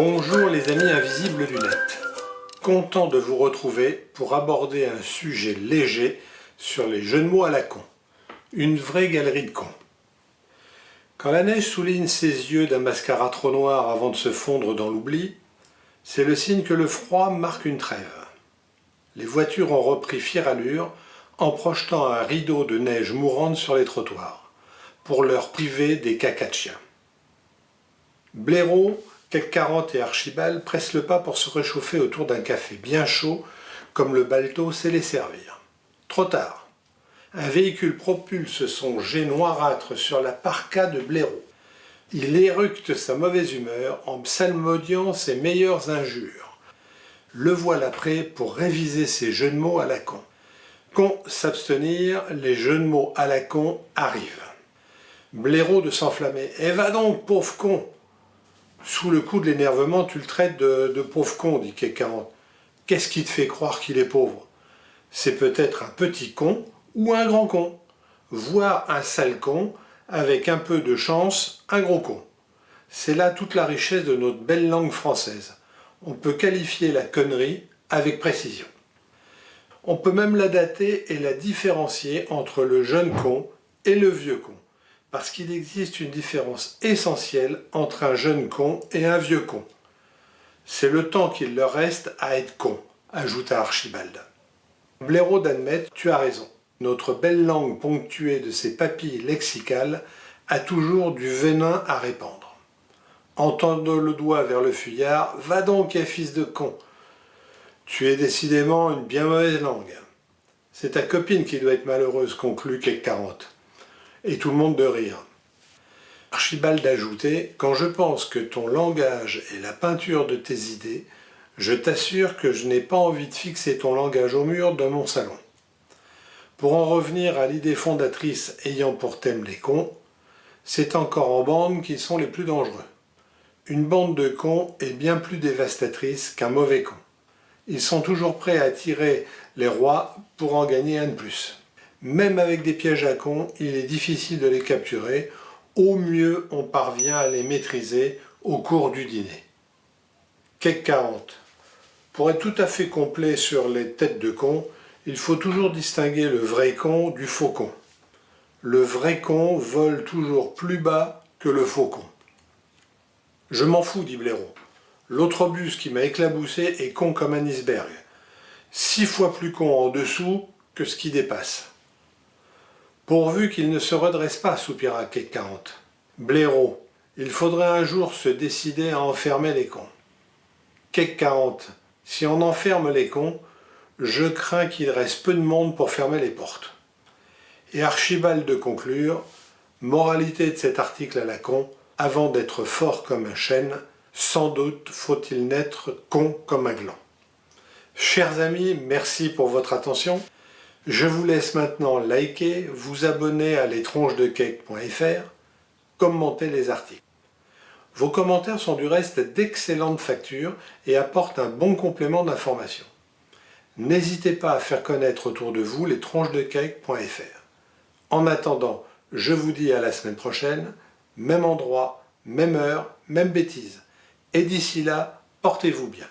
Bonjour les amis invisibles du net. Content de vous retrouver pour aborder un sujet léger sur les jeux de mots à la con. Une vraie galerie de cons. Quand la neige souligne ses yeux d'un mascara trop noir avant de se fondre dans l'oubli, c'est le signe que le froid marque une trêve. Les voitures ont repris fière allure en projetant un rideau de neige mourante sur les trottoirs, pour leur priver des cacas de chiens. Blaireau, CAC 40 et Archibald pressent le pas pour se réchauffer autour d'un café bien chaud, comme le Balto sait les servir. Trop tard. Un véhicule propulse son jet noirâtre sur la parka de Blaireau. Il éructe sa mauvaise humeur en psalmodiant ses meilleures injures. Le voilà prêt pour réviser ses jeux de mots à la con. Con s'abstenir, les jeux de mots à la con arrivent. Blaireau de s'enflammer. « Eh va donc, pauvre con !» Sous le coup de l'énervement, tu le traites de pauvre con, dit CAC 40. Qu'est-ce qui te fait croire qu'il est pauvre? C'est peut-être un petit con ou un grand con, voire un sale con, avec un peu de chance, un gros con. C'est là toute la richesse de notre belle langue française. On peut qualifier la connerie avec précision. On peut même la dater et la différencier entre le jeune con et le vieux con, parce qu'il existe une différence essentielle entre un jeune con et un vieux con. C'est le temps qu'il leur reste à être con, ajouta Archibald. Blaireau d'admettre, tu as raison. Notre belle langue ponctuée de ses papilles lexicales a toujours du venin à répandre. En tendant le doigt vers le fuyard, va donc, fils de con. Tu es décidément une bien mauvaise langue. C'est ta copine qui doit être malheureuse, conclut CAC 40. Et tout le monde de rire. Archibald ajoutait « Quand je pense que ton langage est la peinture de tes idées, je t'assure que je n'ai pas envie de fixer ton langage au mur dans mon salon. » Pour en revenir à l'idée fondatrice ayant pour thème les cons, c'est encore en bande qu'ils sont les plus dangereux. Une bande de cons est bien plus dévastatrice qu'un mauvais con. Ils sont toujours prêts à tirer les rois pour en gagner un de plus. Même avec des pièges à cons, il est difficile de les capturer. Au mieux, on parvient à les maîtriser au cours du dîner. CAC 40. Pour être tout à fait complet sur les têtes de cons, il faut toujours distinguer le vrai con du faux con. Le vrai con vole toujours plus bas que le faux con. Je m'en fous, dit Blaireau. L'autre bus qui m'a éclaboussé est con comme un iceberg. 6 fois plus con en dessous que ce qui dépasse. Pourvu qu'il ne se redresse pas, soupira CAC 40. Blaireau, il faudrait un jour se décider à enfermer les cons. CAC 40, si on enferme les cons, je crains qu'il reste peu de monde pour fermer les portes. Et Archibald de conclure, moralité de cet article à la con, avant d'être fort comme un chêne, sans doute faut-il n'être con comme un gland. Chers amis, merci pour votre attention. Je vous laisse maintenant liker, vous abonner à lestronchesdecake.fr, commenter les articles. Vos commentaires sont du reste d'excellente facture et apportent un bon complément d'information. N'hésitez pas à faire connaître autour de vous lestronchesdecake.fr. En attendant, je vous dis à la semaine prochaine, même endroit, même heure, même bêtise. Et d'ici là, portez-vous bien.